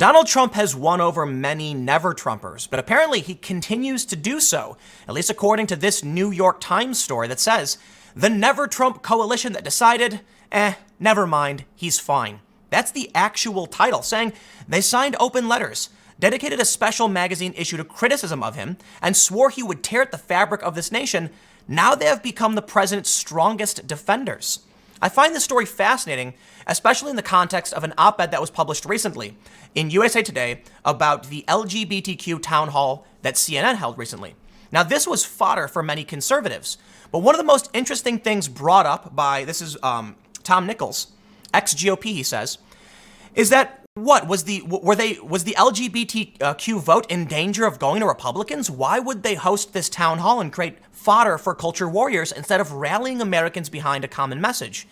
Donald Trump has won over many never-Trumpers, but apparently he continues to do so, at least according to this New York Times story that says, the never-Trump coalition that decided, never mind, he's fine. That's the actual title, saying they signed open letters, dedicated a special magazine issue to criticism of him, and swore he would tear at the fabric of this nation. Now they have become the president's strongest defenders. I find this story fascinating, especially in the context of an op-ed that was published recently in USA Today about the LGBTQ town hall that CNN held recently. Now, this was fodder for many conservatives, but one of the most interesting things brought up by, this is Tom Nichols, ex-GOP, he says, is that was the LGBTQ vote in danger of going to Republicans? Why would they host this town hall and create fodder for culture warriors instead of rallying Americans behind a common message?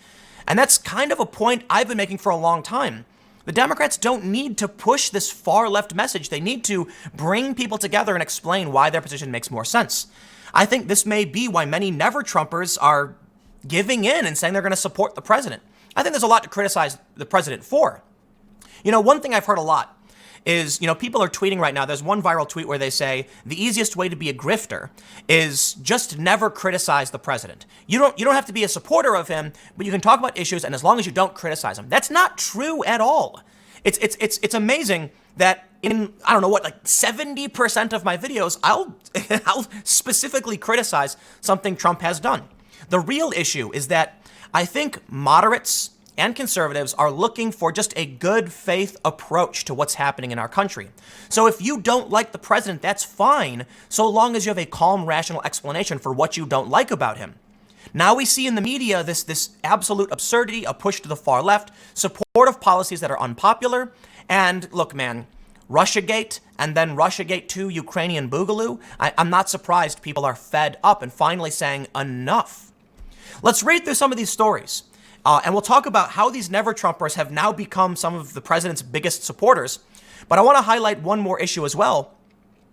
And that's kind of a point I've been making for a long time. The Democrats don't need to push this far left message. They need to bring people together and explain why their position makes more sense. I think this may be why many never-Trumpers are giving in and saying they're going to support the president. I think there's a lot to criticize the president for. You know, one thing I've heard a lot is, people are tweeting right now. There's one viral tweet where they say the easiest way to be a grifter is just never criticize the president. You don't have to be a supporter of him, but you can talk about issues, and as long as you don't criticize him. That's not true at all. It's amazing that in, 70% of my videos, I'll specifically criticize something Trump has done. The real issue is that I think moderates and conservatives are looking for just a good faith approach to what's happening in our country. So if you don't like the president, that's fine, so long as you have a calm, rational explanation for what you don't like about him. Now we see in the media this absolute absurdity, a push to the far left, support of policies that are unpopular, and look, man, Russiagate and then Russiagate 2 Ukrainian Boogaloo, I'm not surprised people are fed up and finally saying enough. Let's read through some of these stories. And we'll talk about how these never-Trumpers have now become some of the president's biggest supporters. But I want to highlight one more issue as well.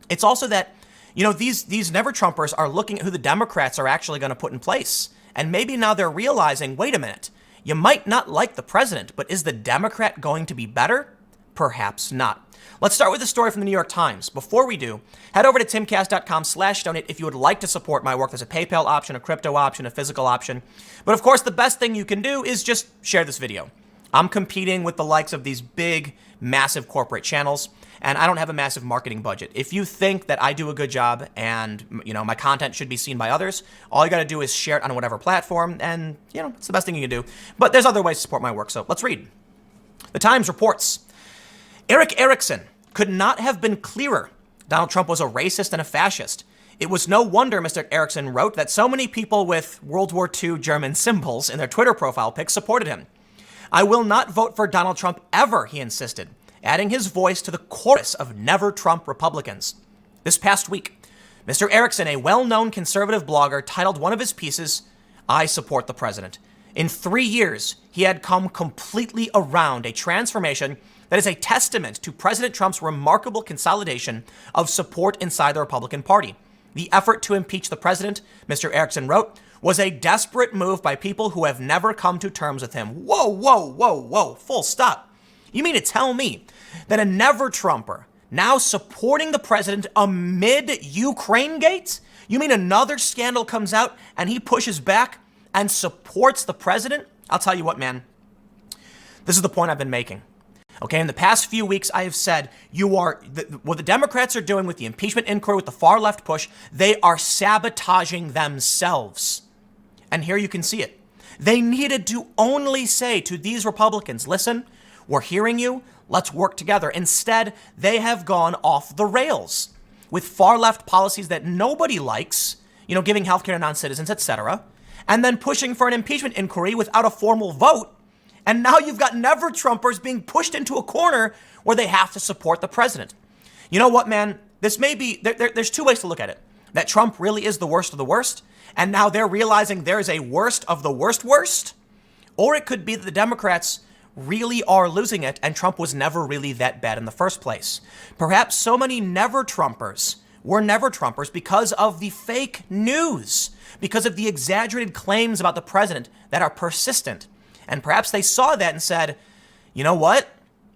It's also that, these never-Trumpers are looking at who the Democrats are actually going to put in place. And maybe now they're realizing, wait a minute, you might not like the president, but is the Democrat going to be better? Perhaps not. Let's start with a story from the New York Times. Before we do, head over to timcast.com/donate if you would like to support my work. There's a PayPal option, a crypto option, a physical option. But of course, the best thing you can do is just share this video. I'm competing with the likes of these big, massive corporate channels, and I don't have a massive marketing budget. If you think that I do a good job and, my content should be seen by others, all you got to do is share it on whatever platform, and, it's the best thing you can do. But there's other ways to support my work, so let's read. The Times reports, Eric Erickson could not have been clearer. Donald Trump was a racist and a fascist. It was no wonder, Mr. Erickson wrote, that so many people with World War II German symbols in their Twitter profile pics supported him. I will not vote for Donald Trump ever, he insisted, adding his voice to the chorus of never-Trump Republicans. This past week, Mr. Erickson, a well-known conservative blogger, titled one of his pieces, I support the president. In 3 years, he had come completely around a transformation that is a testament to President Trump's remarkable consolidation of support inside the Republican Party. The effort to impeach the president, Mr. Erickson wrote, was a desperate move by people who have never come to terms with him. Whoa, whoa, whoa, whoa, full stop. You mean to tell me that a never-Trumper now supporting the president amid Ukraine gates? You mean another scandal comes out and he pushes back and supports the president? I'll tell you what, man. This is the point I've been making. Okay, in the past few weeks, I have said what the Democrats are doing with the impeachment inquiry, with the far left push, they are sabotaging themselves. And here you can see it. They needed to only say to these Republicans, listen, we're hearing you, let's work together. Instead, they have gone off the rails with far left policies that nobody likes, giving healthcare to non-citizens, etc., and then pushing for an impeachment inquiry without a formal vote. And now you've got never-Trumpers being pushed into a corner where they have to support the president. You know what, man? This may be, there's two ways to look at it. That Trump really is the worst of the worst, and now they're realizing there is a worst of the worst. Or it could be that the Democrats really are losing it, and Trump was never really that bad in the first place. Perhaps so many never-Trumpers were never-Trumpers because of the fake news, because of the exaggerated claims about the president that are persistent. And perhaps they saw that and said, you know what?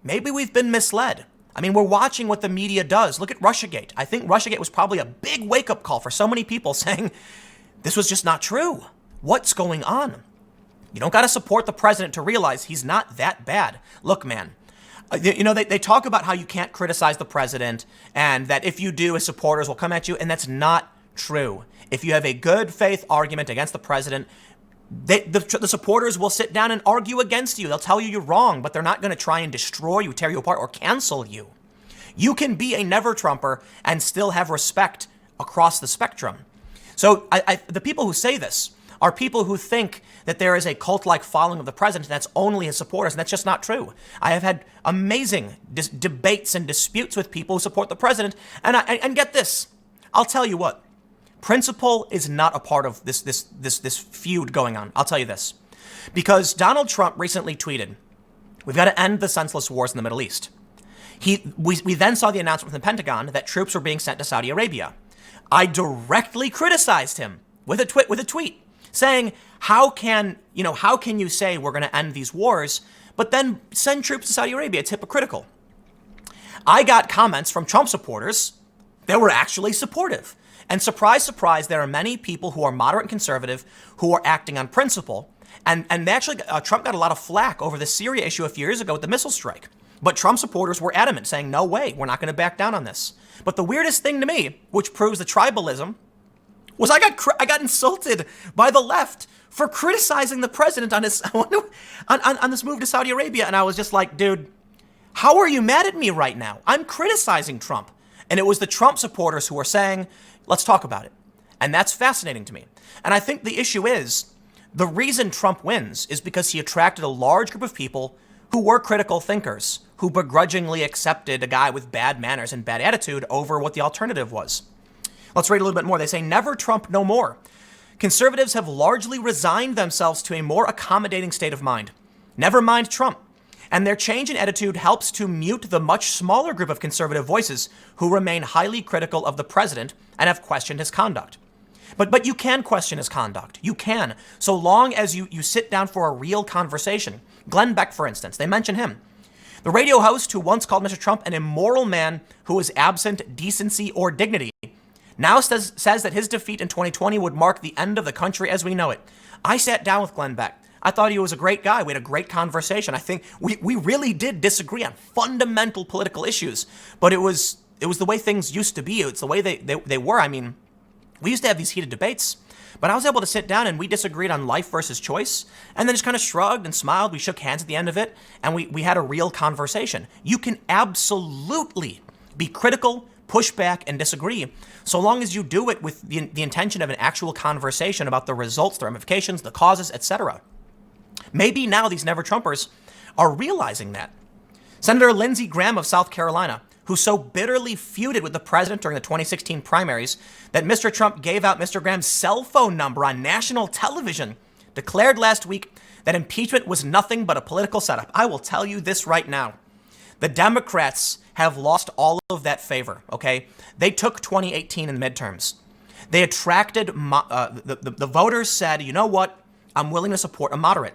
Maybe we've been misled. I mean, we're watching what the media does. Look at Russiagate. I think Russiagate was probably a big wake-up call for so many people saying, this was just not true. What's going on? You don't got to support the president to realize he's not that bad. Look, man, they talk about how you can't criticize the president and that if you do, his supporters will come at you. And that's not true. If you have a good faith argument against the president, the supporters will sit down and argue against you. They'll tell you you're wrong, but they're not going to try and destroy you, tear you apart, or cancel you. You can be a never-Trumper and still have respect across the spectrum. So the people who say this are people who think that there is a cult-like following of the president that's only his supporters, and that's just not true. I have had amazing debates and disputes with people who support the president, and get this, I'll tell you what. Principle is not a part of this feud going on. I'll tell you this. Because Donald Trump recently tweeted, we've got to end the senseless wars in the Middle East. We then saw the announcement from the Pentagon that troops were being sent to Saudi Arabia. I directly criticized him with a tweet saying, how can you say we're going to end these wars, but then send troops to Saudi Arabia? It's hypocritical. I got comments from Trump supporters that were actually supportive. And surprise, surprise, there are many people who are moderate and conservative who are acting on principle. And actually, Trump got a lot of flack over the Syria issue a few years ago with the missile strike. But Trump supporters were adamant, saying, no way, we're not going to back down on this. But the weirdest thing to me, which proves the tribalism, was I got insulted by the left for criticizing the president on his on this move to Saudi Arabia. And I was just like, dude, how are you mad at me right now? I'm criticizing Trump. And it was the Trump supporters who were saying, let's talk about it. And that's fascinating to me. And I think the issue is, the reason Trump wins is because he attracted a large group of people who were critical thinkers, who begrudgingly accepted a guy with bad manners and bad attitude over what the alternative was. Let's read a little bit more. They say, never Trump, no more. Conservatives have largely resigned themselves to a more accommodating state of mind. Never mind Trump. And their change in attitude helps to mute the much smaller group of conservative voices who remain highly critical of the president and have questioned his conduct. But you can question his conduct. You can, so long as you sit down for a real conversation. Glenn Beck, for instance, they mention him. The radio host who once called Mr. Trump an immoral man who was absent decency or dignity now says that his defeat in 2020 would mark the end of the country as we know it. I sat down with Glenn Beck. I thought he was a great guy. We had a great conversation. I think we really did disagree on fundamental political issues, but it was the way things used to be. It's the way they were. I mean, we used to have these heated debates, but I was able to sit down and we disagreed on life versus choice, and then just kind of shrugged and smiled. We shook hands at the end of it, and we had a real conversation. You can absolutely be critical, push back, and disagree, so long as you do it with the intention of an actual conversation about the results, the ramifications, the causes, etc. Maybe now these never-Trumpers are realizing that. Senator Lindsey Graham of South Carolina, who so bitterly feuded with the president during the 2016 primaries that Mr. Trump gave out Mr. Graham's cell phone number on national television, declared last week that impeachment was nothing but a political setup. I will tell you this right now. The Democrats have lost all of that favor, okay? They took 2018 in the midterms. They attracted, the voters said, you know what? I'm willing to support a moderate.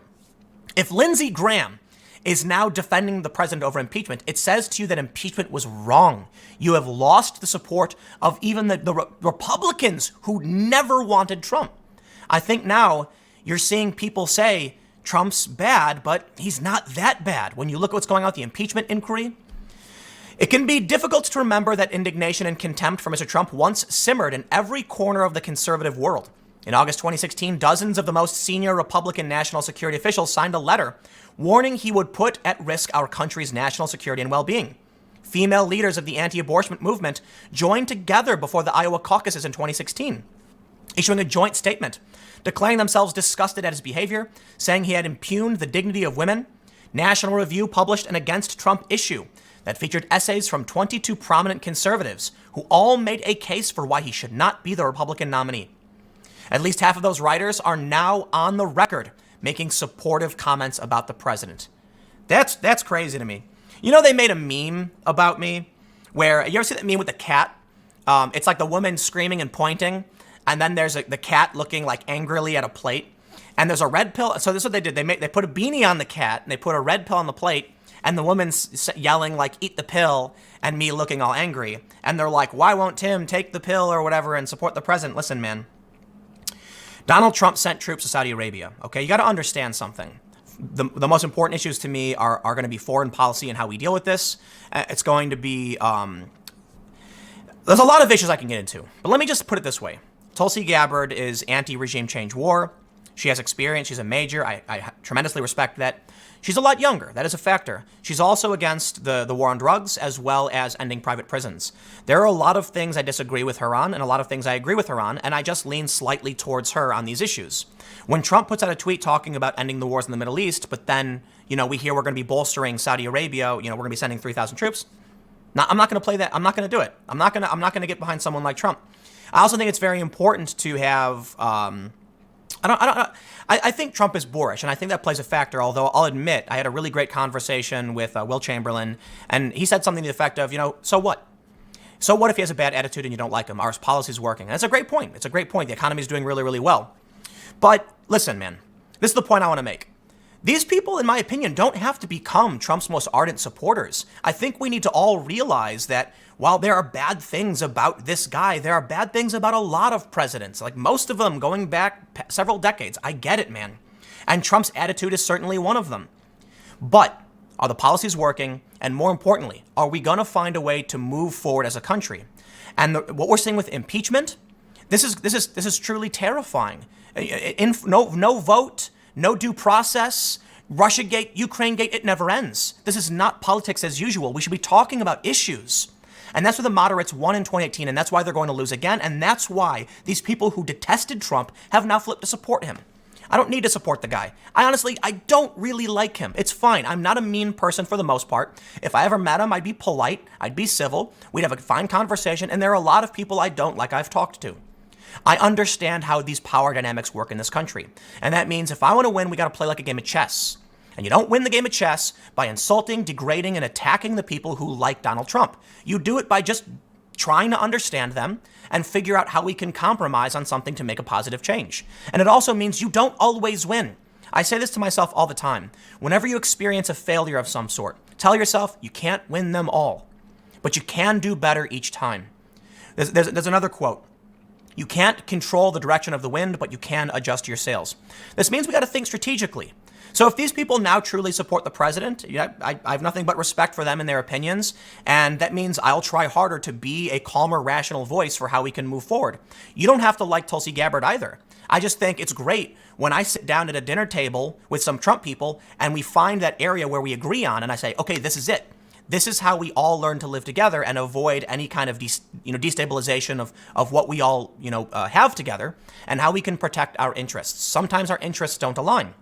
If Lindsey Graham is now defending the president over impeachment, it says to you that impeachment was wrong. You have lost the support of even the Republicans who never wanted Trump. I think now you're seeing people say Trump's bad, but he's not that bad. When you look at what's going on with the impeachment inquiry, it can be difficult to remember that indignation and contempt for Mr. Trump once simmered in every corner of the conservative world. In August 2016, dozens of the most senior Republican national security officials signed a letter warning he would put at risk our country's national security and well-being. Female leaders of the anti-abortion movement joined together before the Iowa caucuses in 2016, issuing a joint statement, declaring themselves disgusted at his behavior, saying he had impugned the dignity of women. National Review published an Against Trump issue that featured essays from 22 prominent conservatives who all made a case for why he should not be the Republican nominee. At least half of those writers are now on the record making supportive comments about the president. That's crazy to me. You know, they made a meme about me where, you ever see that meme with the cat? It's like the woman screaming and pointing, and then there's the cat looking like angrily at a plate, and there's a red pill. So this is what they did. They put a beanie on the cat, and they put a red pill on the plate, and the woman's yelling like, eat the pill, and me looking all angry. And they're like, why won't Tim take the pill or whatever and support the president? Listen, man, Donald Trump sent troops to Saudi Arabia. Okay, you got to understand something. The most important issues to me are going to be foreign policy and how we deal with this. It's going to be, there's a lot of issues I can get into, but let me just put it this way. Tulsi Gabbard is anti-regime change war. She has experience. She's a major. I tremendously respect that. She's a lot younger. That is a factor. She's also against the war on drugs as well as ending private prisons. There are a lot of things I disagree with her on and a lot of things I agree with her on, and I just lean slightly towards her on these issues. When Trump puts out a tweet talking about ending the wars in the Middle East, but then, we hear we're going to be bolstering Saudi Arabia, we're going to be sending 3,000 troops. I'm not going to play that. I'm not going to do it. I'm not going to get behind someone like Trump. I also think it's very important to have, I think Trump is boorish, and I think that plays a factor, although I'll admit I had a really great conversation with Will Chamberlain, and he said something to the effect of, so what? So what if he has a bad attitude and you don't like him? Are his policies working? And that's a great point. It's a great point. The economy is doing really, really well. But listen, man, this is the point I want to make. These people, in my opinion, don't have to become Trump's most ardent supporters. I think we need to all realize that while there are bad things about this guy, there are bad things about a lot of presidents, like most of them going back several decades. I get it, man. And Trump's attitude is certainly one of them. But are the policies working? And more importantly, are we going to find a way to move forward as a country? And what we're seeing with impeachment, this is truly terrifying. No vote, no due process, Russiagate, Ukrainegate, it never ends. This is not politics as usual. We should be talking about issues. And that's where the moderates won in 2018, and that's why they're going to lose again, and that's why these people who detested Trump have now flipped to support him. I don't need to support the guy. I don't really like him. It's fine. I'm not a mean person for the most part. If I ever met him, I'd be polite, I'd be civil, we'd have a fine conversation, and there are a lot of people I don't like I've talked to. I understand how these power dynamics work in this country. And that means if I want to win, we got to play like a game of chess. And you don't win the game of chess by insulting, degrading, and attacking the people who like Donald Trump. You do it by just trying to understand them and figure out how we can compromise on something to make a positive change. And it also means you don't always win. I say this to myself all the time. Whenever you experience a failure of some sort, tell yourself you can't win them all, but you can do better each time. There's another quote. You can't control the direction of the wind, but you can adjust your sails. This means we got to think strategically. So if these people now truly support the president, I have nothing but respect for them and their opinions. And that means I'll try harder to be a calmer, rational voice for how we can move forward. You don't have to like Tulsi Gabbard either. I just think it's great when I sit down at a dinner table with some Trump people and we find that area where we agree on and I say, okay, this is it. This is how we all learn to live together and avoid any kind of destabilization of what we all have together and how we can protect our interests. Sometimes our interests don't align.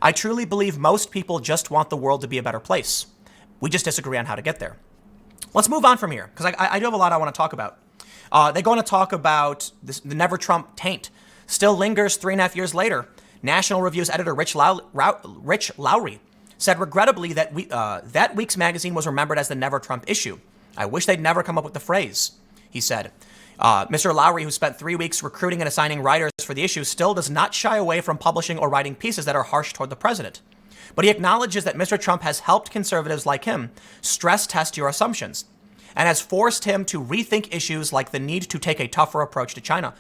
I truly believe most people just want the world to be a better place. We just disagree on how to get there. Let's move on from here, because I do have a lot I want to talk about. They're going to talk about the Never Trump taint. Still lingers 3.5 years later. National Review's editor Rich Lowry said regrettably that that week's magazine was remembered as the Never Trump issue. I wish they'd never come up with the phrase, he said. Mr. Lowry, who spent 3 weeks recruiting and assigning writers for the issue, still does not shy away from publishing or writing pieces that are harsh toward the president. But he acknowledges that Mr. Trump has helped conservatives like him stress test your assumptions and has forced him to rethink issues like the need to take a tougher approach to China.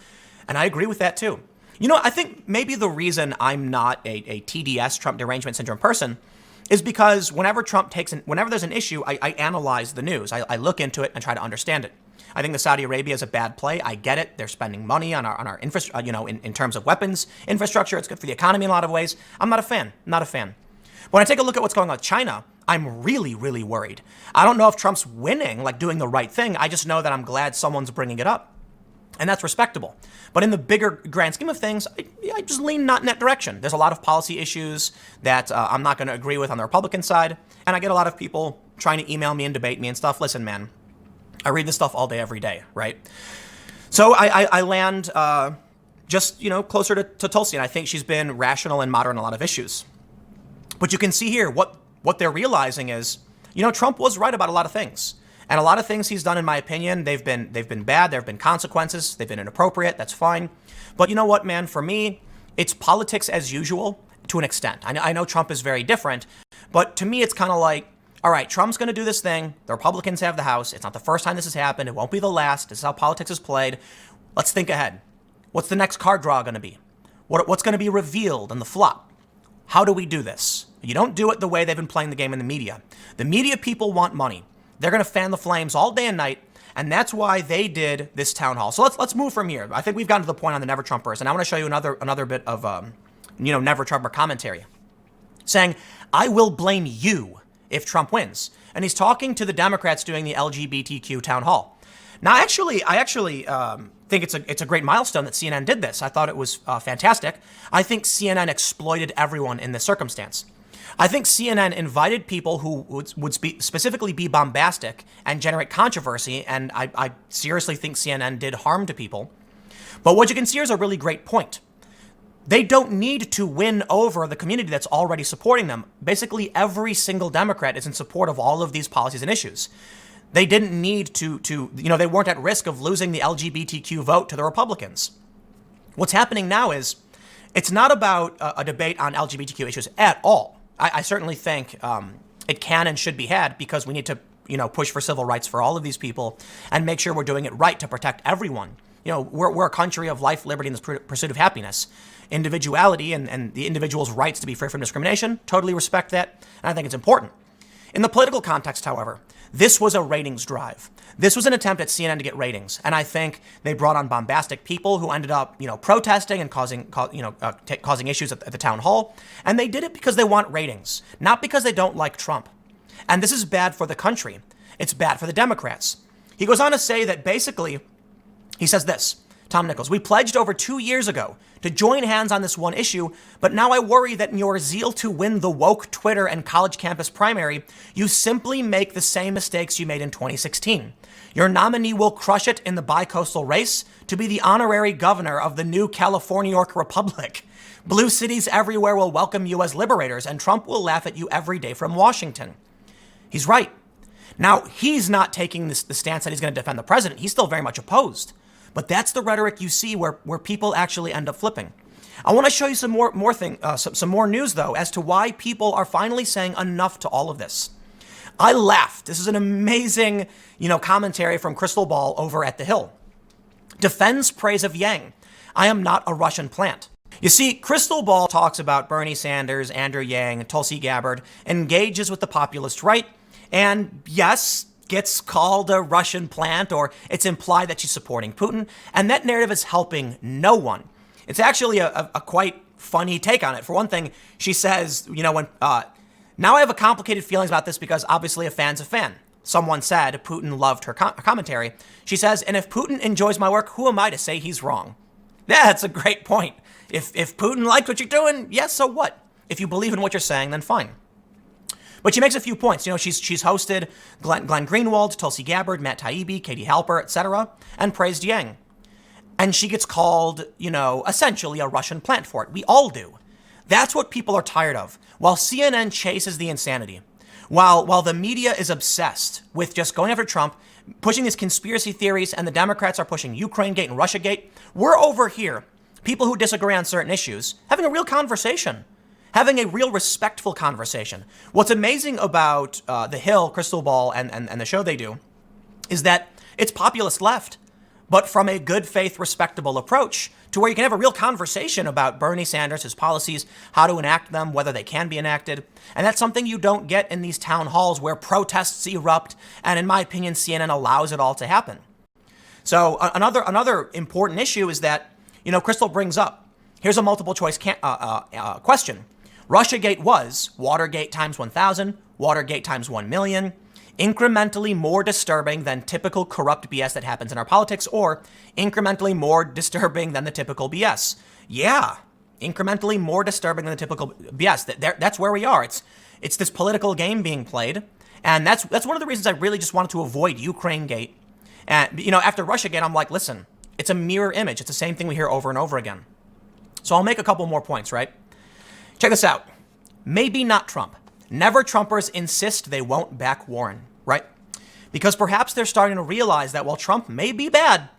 And I agree with that too. I think maybe the reason I'm not a TDS, Trump derangement syndrome person, is because whenever there's an issue, I analyze the news. I look into it and try to understand it. I think the Saudi Arabia is a bad play. I get it. They're spending money on our infrastructure, in terms of weapons infrastructure. It's good for the economy in a lot of ways. I'm not a fan. But when I take a look at what's going on with China, I'm really, really worried. I don't know if Trump's winning, like doing the right thing. I just know that I'm glad someone's bringing it up. And that's respectable. But in the bigger grand scheme of things, I just lean not in that direction. There's a lot of policy issues that I'm not going to agree with on the Republican side. And I get a lot of people trying to email me and debate me and stuff. Listen, man, I read this stuff all day, every day, right? So I land just, closer to Tulsi. And I think she's been rational and moderate on a lot of issues. But you can see here what they're realizing is, Trump was right about a lot of things. And a lot of things he's done, in my opinion, they've been bad. There have been consequences. They've been inappropriate. That's fine. But you know what, man? For me, it's politics as usual to an extent. I know Trump is very different, but to me, it's kind of like all right, Trump's going to do this thing. The Republicans have the House. It's not the first time this has happened. It won't be the last. This is how politics is played. Let's think ahead. What's the next card draw going to be? What's going to be revealed in the flop? How do we do this? You don't do it the way they've been playing the game in the media. The media people want money. They're going to fan the flames all day and night, and that's why they did this town hall. So let's move from here. I think we've gotten to the point on the Never Trumpers, and I want to show you another bit of Never Trumper commentary, saying, "I will blame you if Trump wins," and he's talking to the Democrats doing the LGBTQ town hall. Now, I actually think it's a great milestone that CNN did this. I thought it was fantastic. I think CNN exploited everyone in this circumstance. I think CNN invited people who would specifically be bombastic and generate controversy, and I seriously think CNN did harm to people. But what you can see here is a really great point. They don't need to win over the community that's already supporting them. Basically, every single Democrat is in support of all of these policies and issues. They didn't need to they weren't at risk of losing the LGBTQ vote to the Republicans. What's happening now is it's not about a debate on LGBTQ issues at all. I certainly think it can and should be had because we need to, push for civil rights for all of these people and make sure we're doing it right to protect everyone. We're a country of life, liberty, and the pursuit of happiness. Individuality and the individual's rights to be free from discrimination, totally respect that, and I think it's important. In the political context, however, this was a ratings drive. This was an attempt at CNN to get ratings, and I think they brought on bombastic people who ended up, protesting and causing issues at the town hall, and they did it because they want ratings, not because they don't like Trump. And this is bad for the country. It's bad for the Democrats. He goes on to say that basically, he says this, Tom Nichols, "We pledged over 2 years ago to join hands on this one issue, but now I worry that in your zeal to win the woke Twitter and college campus primary, you simply make the same mistakes you made in 2016. Your nominee will crush it in the bi-coastal race to be the honorary governor of the new California York Republic. Blue cities everywhere will welcome you as liberators, and Trump will laugh at you every day from Washington." He's right. Now, he's not taking the stance that he's going to defend the president. He's still very much opposed. But that's the rhetoric you see where people actually end up flipping. I want to show you some more news, though, as to why people are finally saying enough to all of this. I laughed. This is an amazing, commentary from Crystal Ball over at The Hill. Defends praise of Yang. "I am not a Russian plant." You see, Crystal Ball talks about Bernie Sanders, Andrew Yang, Tulsi Gabbard, engages with the populist right, and yes, gets called a Russian plant, or it's implied that she's supporting Putin, and that narrative is helping no one. It's actually a quite funny take on it. For one thing, she says, now I have a complicated feelings about this because obviously a fan's a fan. Someone said Putin loved her commentary. She says, "And if Putin enjoys my work, who am I to say he's wrong?" Yeah, that's a great point. If Putin liked what you're doing, yes, so what? If you believe in what you're saying, then fine. But she makes a few points. She's hosted Glenn Greenwald, Tulsi Gabbard, Matt Taibbi, Katie Halper, etc., and praised Yang. And she gets called, essentially a Russian plant for it. We all do. That's what people are tired of. While CNN chases the insanity, while the media is obsessed with just going after Trump, pushing these conspiracy theories, and the Democrats are pushing Ukraine-gate and Russia-gate, we're over here, people who disagree on certain issues, having a real conversation. Having a real respectful conversation. What's amazing about The Hill, Crystal Ball, and the show they do is that it's populist left, but from a good faith, respectable approach to where you can have a real conversation about Bernie Sanders, his policies, how to enact them, whether they can be enacted. And that's something you don't get in these town halls where protests erupt. And in my opinion, CNN allows it all to happen. So another important issue is that, Crystal brings up, here's a multiple choice question. Russiagate was Watergate times 1,000, Watergate times 1 million, incrementally more disturbing than typical corrupt BS that happens in our politics, or incrementally more disturbing than the typical BS. Yeah, incrementally more disturbing than the typical BS. That's where we are. It's this political game being played, and that's one of the reasons I really just wanted to avoid Ukraine-gate. And after Russiagate, I'm like, listen, it's a mirror image. It's the same thing we hear over and over again. So I'll make a couple more points, right? Check this out. Maybe not Trump. Never Trumpers insist they won't back Warren, right? Because perhaps they're starting to realize that while Trump may be bad,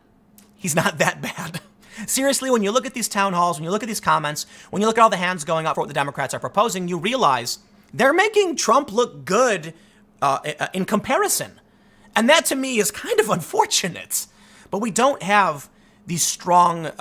he's not that bad. Seriously, when you look at these town halls, when you look at these comments, when you look at all the hands going up for what the Democrats are proposing, you realize they're making Trump look good in comparison. And that to me is kind of unfortunate. But we don't have these strong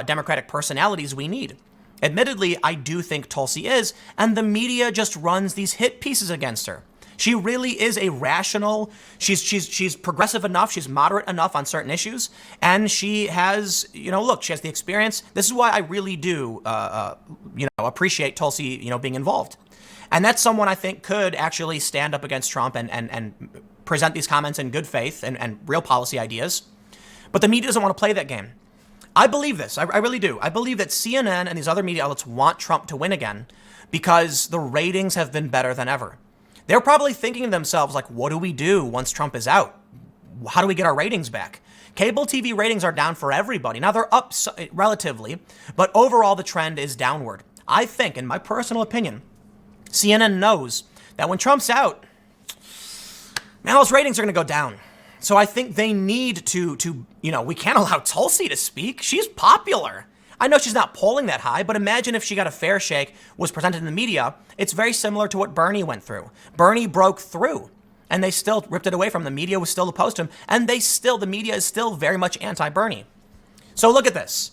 Democratic personalities we need. Admittedly, I do think Tulsi is, and the media just runs these hit pieces against her. She really is a rational, she's progressive enough, she's moderate enough on certain issues, and she has, look, she has the experience. This is why I really do, appreciate Tulsi, being involved. And that's someone I think could actually stand up against Trump and present these comments in good faith and real policy ideas. But the media doesn't want to play that game. I believe this. I really do. I believe that CNN and these other media outlets want Trump to win again because the ratings have been better than ever. They're probably thinking to themselves, like, what do we do once Trump is out? How do we get our ratings back? Cable TV ratings are down for everybody. Now, they're up relatively, but overall, the trend is downward. I think, in my personal opinion, CNN knows that when Trump's out, man, those ratings are going to go down. So I think they need to we can't allow Tulsi to speak. She's popular. I know she's not polling that high, but imagine if she got a fair shake, was presented in the media. It's very similar to what Bernie went through. Bernie broke through, and they still ripped it away from him. The media was still opposed to him, and the media is still very much anti-Bernie. So look at this.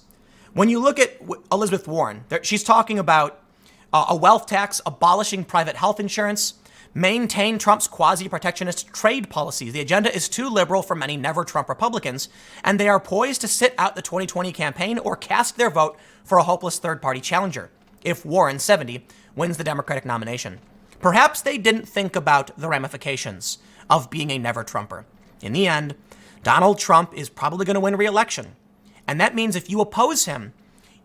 When you look at Elizabeth Warren, she's talking about a wealth tax, abolishing private health insurance, maintain Trump's quasi-protectionist trade policies. The agenda is too liberal for many never-Trump Republicans, and they are poised to sit out the 2020 campaign or cast their vote for a hopeless third-party challenger if Warren, 70, wins the Democratic nomination. Perhaps they didn't think about the ramifications of being a never-Trumper. In the end, Donald Trump is probably going to win re-election, and that means if you oppose him,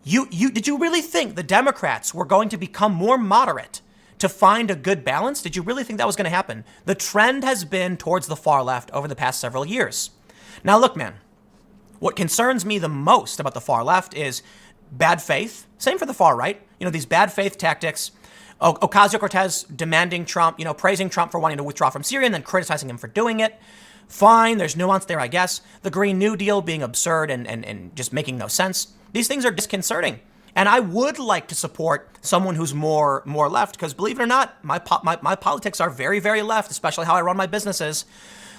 did you really think the Democrats were going to become more moderate to find a good balance? Did you really think that was going to happen? The trend has been towards the far left over the past several years. Now, look, man, what concerns me the most about the far left is bad faith. Same for the far right. These bad faith tactics. Ocasio-Cortez demanding Trump, praising Trump for wanting to withdraw from Syria and then criticizing him for doing it. Fine, there's nuance there, I guess. The Green New Deal being absurd and just making no sense. These things are disconcerting. And I would like to support someone who's more left, because believe it or not, my politics are very, very left, especially how I run my businesses.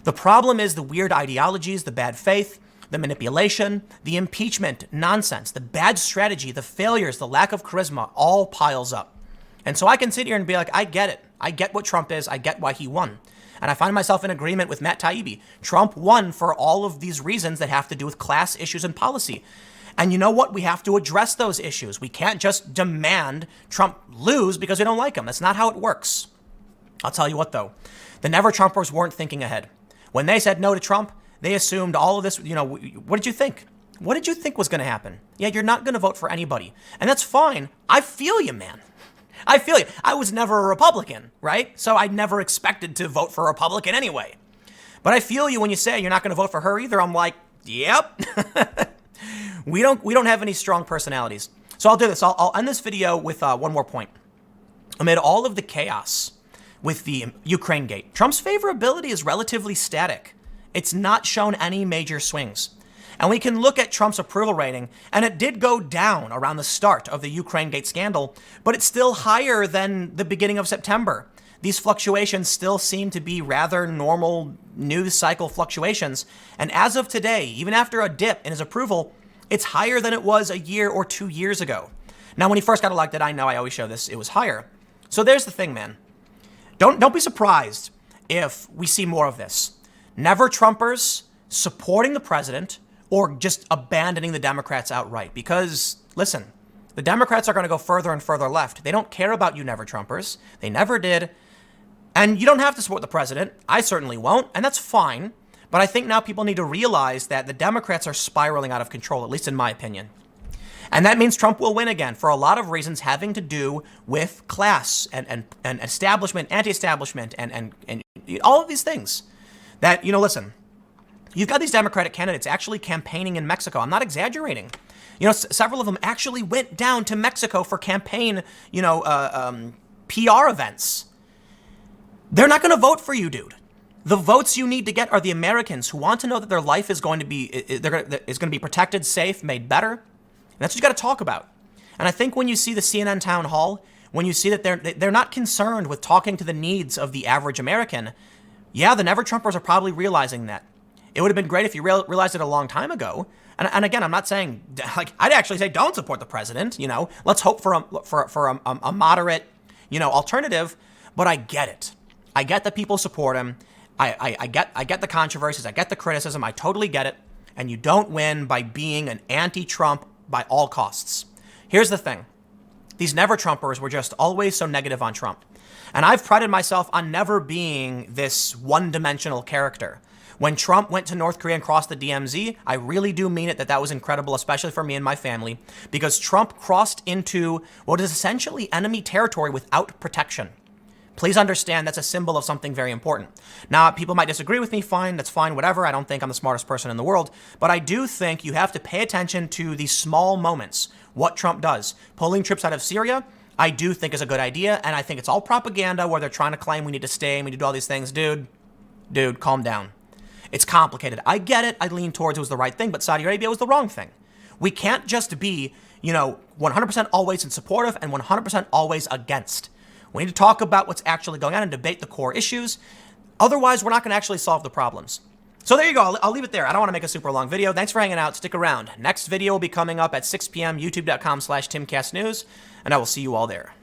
The problem is the weird ideologies, the bad faith, the manipulation, the impeachment nonsense, the bad strategy, the failures, the lack of charisma, all piles up. And so I can sit here and be like, I get it. I get what Trump is. I get why he won. And I find myself in agreement with Matt Taibbi. Trump won for all of these reasons that have to do with class issues and policy. And you know what? We have to address those issues. We can't just demand Trump lose because we don't like him. That's not how it works. I'll tell you what, though. The never-Trumpers weren't thinking ahead. When they said no to Trump, they assumed all of this, what did you think? What did you think was going to happen? Yeah, you're not going to vote for anybody. And that's fine. I feel you, man. I feel you. I was never a Republican, right? So I never expected to vote for a Republican anyway. But I feel you when you say you're not going to vote for her either. I'm like, yep. We don't have any strong personalities. So I'll do this. I'll end this video with one more point. Amid all of the chaos with the Ukraine gate, Trump's favorability is relatively static. It's not shown any major swings. And we can look at Trump's approval rating, and it did go down around the start of the Ukraine gate scandal, but it's still higher than the beginning of September. These fluctuations still seem to be rather normal news cycle fluctuations. And as of today, even after a dip in his approval, it's higher than it was a year or 2 years ago. Now, when he first got elected, I know I always show this, it was higher. So there's the thing, man. Don't be surprised if we see more of this. Never Trumpers supporting the president or just abandoning the Democrats outright. Because, listen, the Democrats are going to go further and further left. They don't care about you never Trumpers. They never did. And you don't have to support the president. I certainly won't, and that's fine. But I think now people need to realize that the Democrats are spiraling out of control, at least in my opinion. And that means Trump will win again for a lot of reasons having to do with class and establishment, anti-establishment, and all of these things. That, listen, you've got these Democratic candidates actually campaigning in Mexico. I'm not exaggerating. Several of them actually went down to Mexico for campaign, PR events. They're not going to vote for you, dude. The votes you need to get are the Americans who want to know that their life is going to be protected, safe, made better. And that's what you got to talk about. And I think when you see the CNN town hall, when you see that they're not concerned with talking to the needs of the average American, Yeah, the never-Trumpers are probably realizing that. It would have been great if you realized it a long time ago. And again, I'm not saying, like, I'd actually say don't support the president, you know. Let's hope for a moderate, you know, alternative. But I get it. I get that people support him. I get the controversies. I get the criticism. I totally get it. And you don't win by being an anti-Trump by all costs. Here's the thing. These never-Trumpers were just always so negative on Trump. And I've prided myself on never being this one-dimensional character. When Trump went to North Korea and crossed the DMZ, I really do mean it that was incredible, especially for me and my family, because Trump crossed into what is essentially enemy territory without protection. Please understand that's a symbol of something very important. Now, people might disagree with me, fine, that's fine, whatever. I don't think I'm the smartest person in the world, but I do think you have to pay attention to these small moments, what Trump does. Pulling troops out of Syria, I do think is a good idea, and I think it's all propaganda where they're trying to claim we need to stay and we need to do all these things. Dude, calm down. It's complicated. I get it. I lean towards it was the right thing, but Saudi Arabia was the wrong thing. We can't just be, 100% always in supportive and 100% always against. We need to talk about what's actually going on and debate the core issues. Otherwise, we're not going to actually solve the problems. So there you go. I'll leave it there. I don't want to make a super long video. Thanks for hanging out. Stick around. Next video will be coming up at 6 p.m. youtube.com/TimCastNews, and I will see you all there.